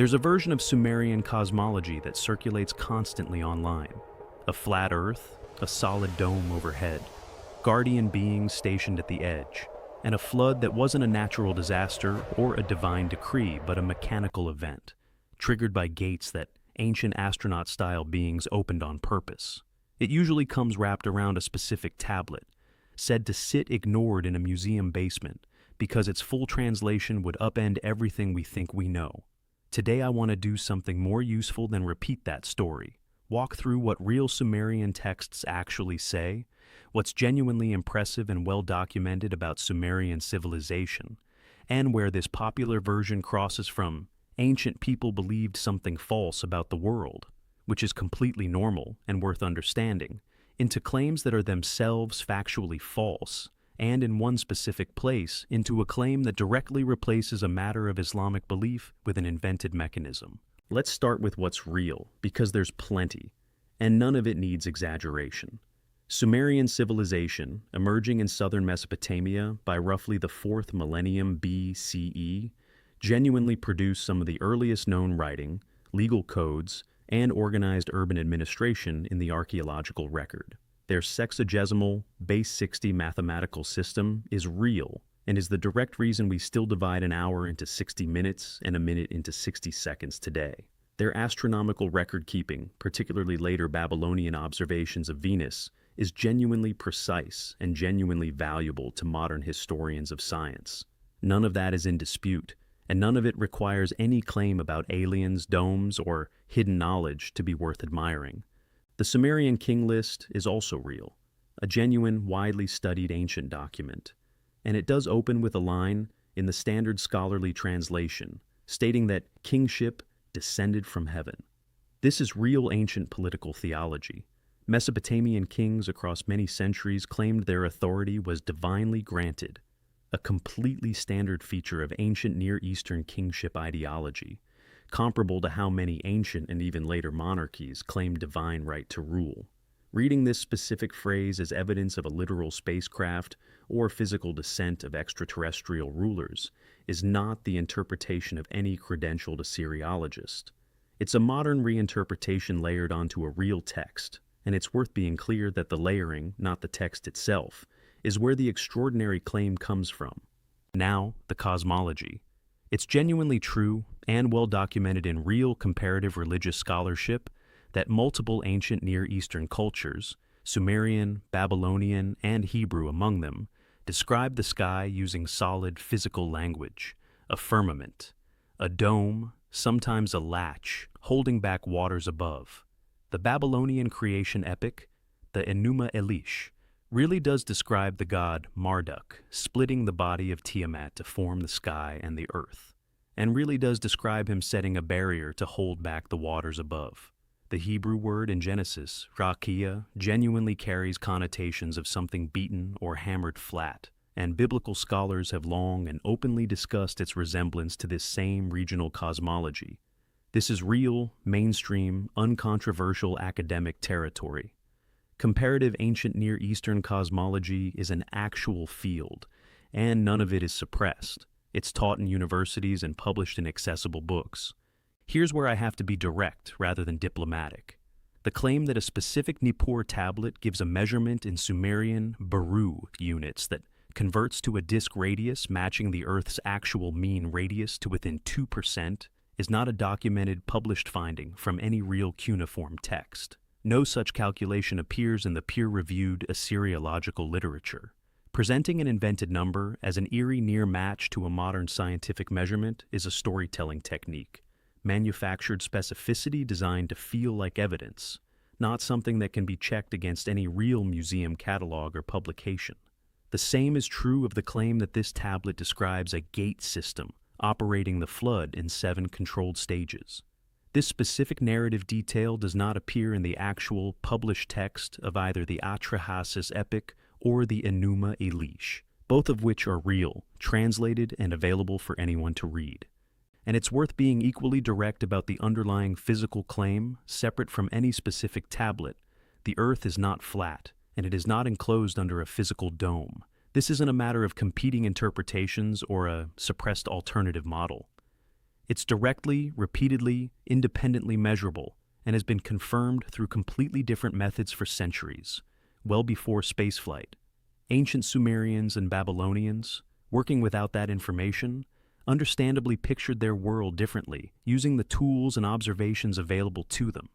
There's a version of Sumerian cosmology that circulates constantly online. A flat earth, a solid dome overhead, guardian beings stationed at the edge, and a flood that wasn't a natural disaster or a divine decree, but a mechanical event, triggered by gates that ancient astronaut-style beings opened on purpose. It usually comes wrapped around a specific tablet, said to sit ignored in a museum basement, because its full translation would upend everything we think we know. Today I want to do something more useful than repeat that story. Walk through what real Sumerian texts actually say, what's genuinely impressive and well documented about Sumerian civilization, and where this popular version crosses from ancient people believed something false about the world, which is completely normal and worth understanding, into claims that are themselves factually false, and in one specific place, into a claim that directly replaces a matter of Islamic belief with an invented mechanism. Let's start with what's real, because there's plenty, and none of it needs exaggeration. Sumerian civilization, emerging in southern Mesopotamia by roughly the 4th millennium BCE, genuinely produced some of the earliest known writing, legal codes, and organized urban administration in the archaeological record. Their sexagesimal, base 60 mathematical system is real and is the direct reason we still divide an hour into 60 minutes and a minute into 60 seconds today. Their astronomical record-keeping, particularly later Babylonian observations of Venus, is genuinely precise and genuinely valuable to modern historians of science. None of that is in dispute, and none of it requires any claim about aliens, domes, or hidden knowledge to be worth admiring. The Sumerian king list is also real, a genuine, widely studied ancient document, and it does open with a line in the standard scholarly translation, stating that kingship descended from heaven. This is real ancient political theology. Mesopotamian kings across many centuries claimed their authority was divinely granted, a completely standard feature of ancient Near Eastern kingship ideology, comparable to how many ancient and even later monarchies claimed divine right to rule. Reading this specific phrase as evidence of a literal spacecraft or physical descent of extraterrestrial rulers is not the interpretation of any credentialed Assyriologist. It's a modern reinterpretation layered onto a real text, and it's worth being clear that the layering, not the text itself, is where the extraordinary claim comes from. Now, the cosmology. It's genuinely true and well documented in real comparative religious scholarship that multiple ancient Near Eastern cultures, Sumerian, Babylonian, and Hebrew among them, describe the sky using solid physical language, a firmament, a dome, sometimes a latch, holding back waters above. The Babylonian creation epic, the Enuma Elish, really does describe the god Marduk splitting the body of Tiamat to form the sky and the earth, and really does describe him setting a barrier to hold back the waters above. The Hebrew word in Genesis, rakia, genuinely carries connotations of something beaten or hammered flat, and biblical scholars have long and openly discussed its resemblance to this same regional cosmology. This is real, mainstream, uncontroversial academic territory. Comparative ancient Near Eastern cosmology is an actual field, and none of it is suppressed. It's taught in universities and published in accessible books. Here's where I have to be direct rather than diplomatic. The claim that a specific Nippur tablet gives a measurement in Sumerian Baru units that converts to a disk radius matching the Earth's actual mean radius to within 2% is not a documented, published finding from any real cuneiform text. No such calculation appears in the peer-reviewed Assyriological literature. Presenting an invented number as an eerie near match to a modern scientific measurement is a storytelling technique, manufactured specificity designed to feel like evidence, not something that can be checked against any real museum catalog or publication. The same is true of the claim that this tablet describes a gate system operating the flood in 7 controlled stages. This specific narrative detail does not appear in the actual published text of either the Atrahasis epic or the Enuma Elish, both of which are real, translated, and available for anyone to read. And it's worth being equally direct about the underlying physical claim, separate from any specific tablet. The Earth is not flat, and it is not enclosed under a physical dome. This isn't a matter of competing interpretations or a suppressed alternative model. It's directly, repeatedly, independently measurable, and has been confirmed through completely different methods for centuries, well before spaceflight. Ancient Sumerians and Babylonians, working without that information, understandably pictured their world differently, using the tools and observations available to them.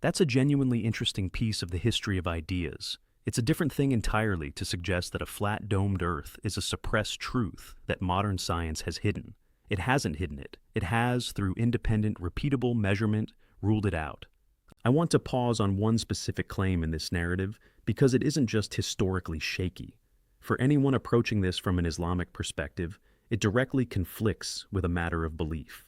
That's a genuinely interesting piece of the history of ideas. It's a different thing entirely to suggest that a flat domed Earth is a suppressed truth that modern science has hidden. It hasn't hidden it. It has, through independent, repeatable measurement, ruled it out. I want to pause on one specific claim in this narrative because it isn't just historically shaky. For anyone approaching this from an Islamic perspective, it directly conflicts with a matter of belief.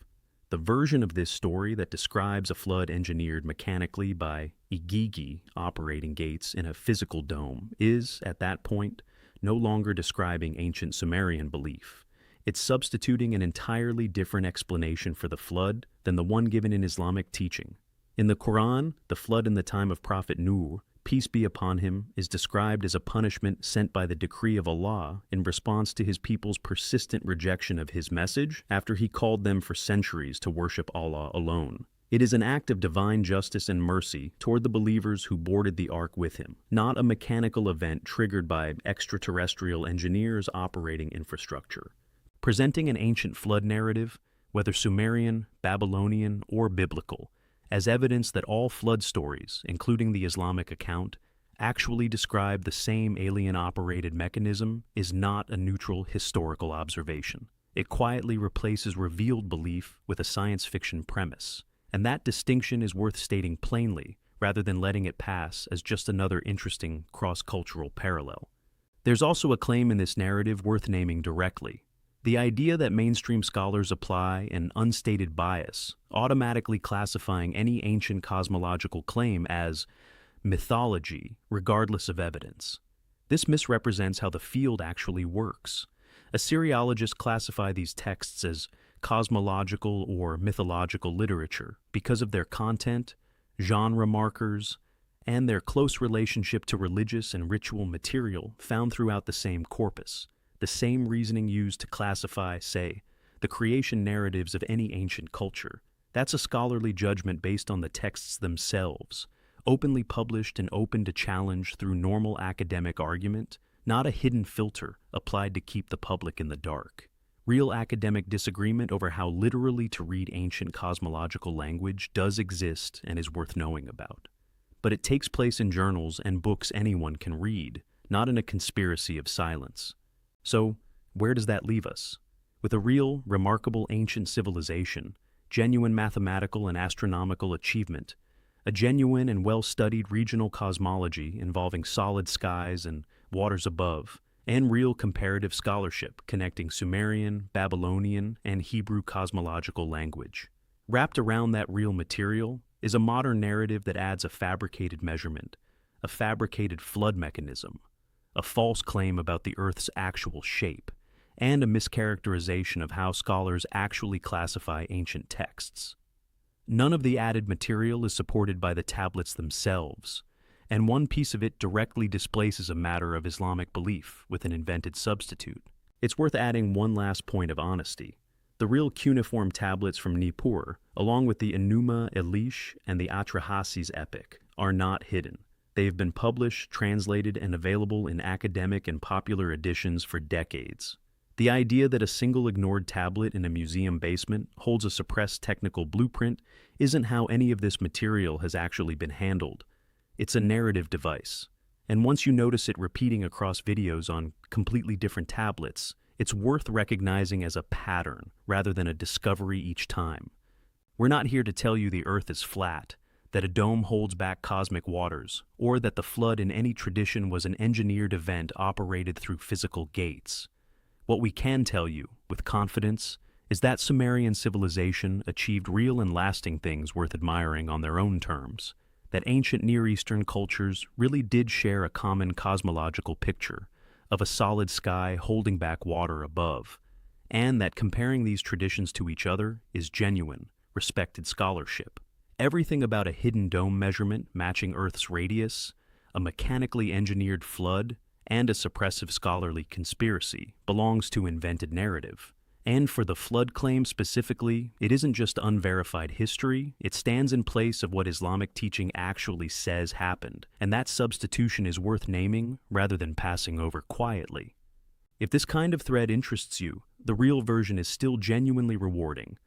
The version of this story that describes a flood engineered mechanically by Igigi operating gates in a physical dome is, at that point, no longer describing ancient Sumerian belief. It's substituting an entirely different explanation for the flood than the one given in Islamic teaching. In the Quran, the flood in the time of Prophet Nuh, peace be upon him, is described as a punishment sent by the decree of Allah in response to his people's persistent rejection of his message after he called them for centuries to worship Allah alone. It is an act of divine justice and mercy toward the believers who boarded the ark with him, not a mechanical event triggered by extraterrestrial engineers operating infrastructure. Presenting an ancient flood narrative, whether Sumerian, Babylonian, or biblical, as evidence that all flood stories, including the Islamic account, actually describe the same alien-operated mechanism is not a neutral historical observation. It quietly replaces revealed belief with a science fiction premise, and that distinction is worth stating plainly rather than letting it pass as just another interesting cross-cultural parallel. There's also a claim in this narrative worth naming directly. The idea that mainstream scholars apply an unstated bias, automatically classifying any ancient cosmological claim as mythology, regardless of evidence. This misrepresents how the field actually works. Assyriologists classify these texts as cosmological or mythological literature because of their content, genre markers, and their close relationship to religious and ritual material found throughout the same corpus. The same reasoning used to classify, say, the creation narratives of any ancient culture. That's a scholarly judgment based on the texts themselves, openly published and open to challenge through normal academic argument, not a hidden filter applied to keep the public in the dark. Real academic disagreement over how literally to read ancient cosmological language does exist and is worth knowing about. But it takes place in journals and books anyone can read, not in a conspiracy of silence. So, where does that leave us? With a real, remarkable ancient civilization, genuine mathematical and astronomical achievement, a genuine and well-studied regional cosmology involving solid skies and waters above, and real comparative scholarship connecting Sumerian, Babylonian, and Hebrew cosmological language. Wrapped around that real material is a modern narrative that adds a fabricated measurement, a fabricated flood mechanism, a false claim about the Earth's actual shape, and a mischaracterization of how scholars actually classify ancient texts. None of the added material is supported by the tablets themselves, and one piece of it directly displaces a matter of Islamic belief with an invented substitute. It's worth adding one last point of honesty. The real cuneiform tablets from Nippur, along with the Enuma Elish and the Atrahasis epic, are not hidden. They have been published, translated, and available in academic and popular editions for decades. The idea that a single ignored tablet in a museum basement holds a suppressed technical blueprint isn't how any of this material has actually been handled. It's a narrative device. And once you notice it repeating across videos on completely different tablets, it's worth recognizing as a pattern rather than a discovery each time. We're not here to tell you the Earth is flat, that a dome holds back cosmic waters, or that the flood in any tradition was an engineered event operated through physical gates. What we can tell you, with confidence, is that Sumerian civilization achieved real and lasting things worth admiring on their own terms, that ancient Near Eastern cultures really did share a common cosmological picture of a solid sky holding back water above, and that comparing these traditions to each other is genuine, respected scholarship. Everything about a hidden dome measurement matching Earth's radius, a mechanically engineered flood, and a suppressive scholarly conspiracy belongs to invented narrative, And for the flood claim specifically, it isn't just unverified history, it stands in place of what Islamic teaching actually says happened, and that substitution is worth naming rather than passing over quietly. If this kind of thread interests you, the real version is still genuinely rewarding.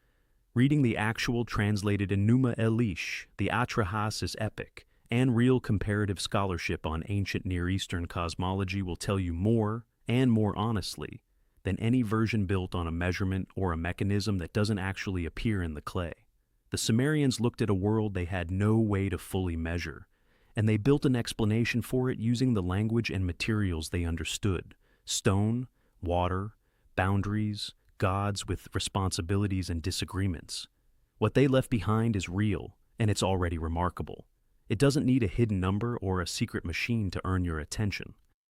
Reading the actual translated Enuma Elish, the Atrahasis epic, and real comparative scholarship on ancient Near Eastern cosmology will tell you more, and more honestly, than any version built on a measurement or a mechanism that doesn't actually appear in the clay. The Sumerians looked at a world they had no way to fully measure, and they built an explanation for it using the language and materials they understood: stone, water, boundaries, gods with responsibilities and disagreements. What they left behind is real, and it's already remarkable. It doesn't need a hidden number or a secret machine to earn your attention.